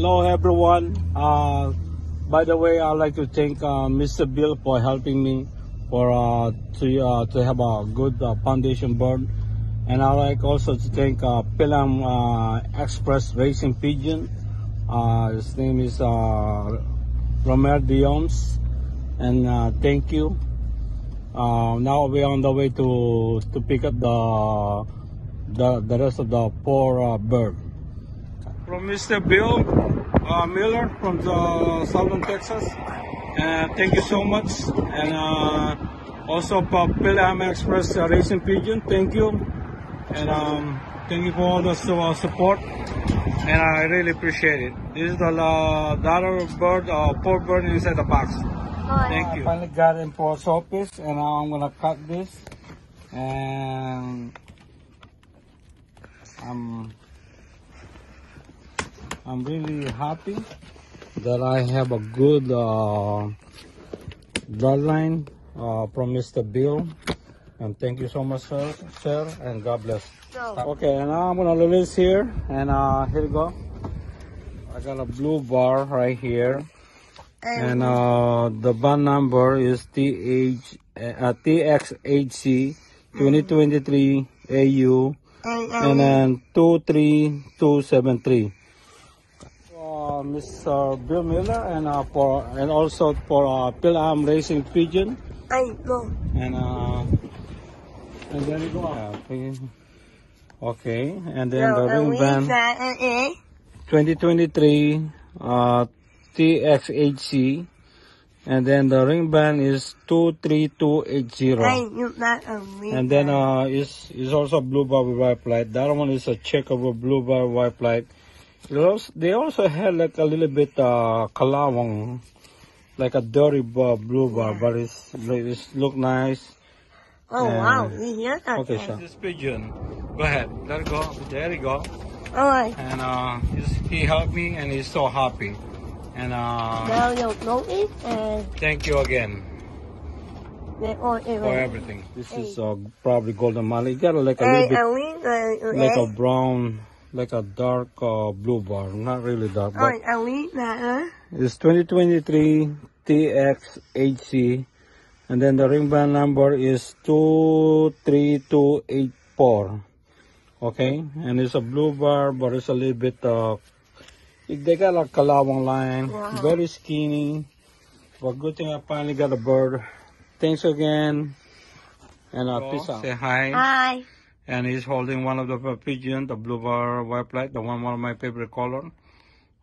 Hello everyone. By the way, I'd like to thank Mr. Bill for helping me to have a good foundation bird, and I'd like also to thank Pilam Express Racing Pigeon. His name is Romer Dioms, and thank you. Now we're on the way to pick up the rest of the poor bird. From Mr. Bill Miller from the Southern Texas. Thank you so much. And also for Pilam Express Racing Pigeon, thank you. And thank you for all the support. And I really appreciate it. This is the other bird, poor bird inside the box. Thank you. I finally got it in post office, and now I'm gonna cut this. And I'm really happy that I have a good bloodline from Mr. Bill, and thank you so much, sir, and God bless. Okay, and now I'm gonna release here, and here you go. I got a blue bar right here, and the band number is TXHC 2023 AU, and then 23273. Mr. Bill Miller, and also for Pilam Racing Pigeon. And there you go. Okay, and then the ring band 2023 TXHC, and then the ring band is 23280. And then is also blue bar with white light. The other one is a check over blue bar white light. They also had like a little bit kalawang, like a dirty blue bar, but it's look nice. Oh, wow. Okay, sir. This pigeon, go ahead, let it go. There you go. Alright. And he helped me, and he's so happy. And now you'll notice, and thank you again for everything. This is probably golden Mali. Got like a little bit like a brown, like a dark blue bar, not really dark. But it's 2023 TXHC, and then the ring band number is 23284. Okay, and it's a blue bar, but it's a little bit they got a kalawang line, very skinny. But good thing I finally got a bird. Thanks again, and peace out. Say hi. Hi. And he's holding one of the pigeon, the blue bar white light, the one of my favorite color,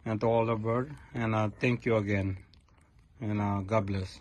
and to all the bird. And thank you again, and God bless.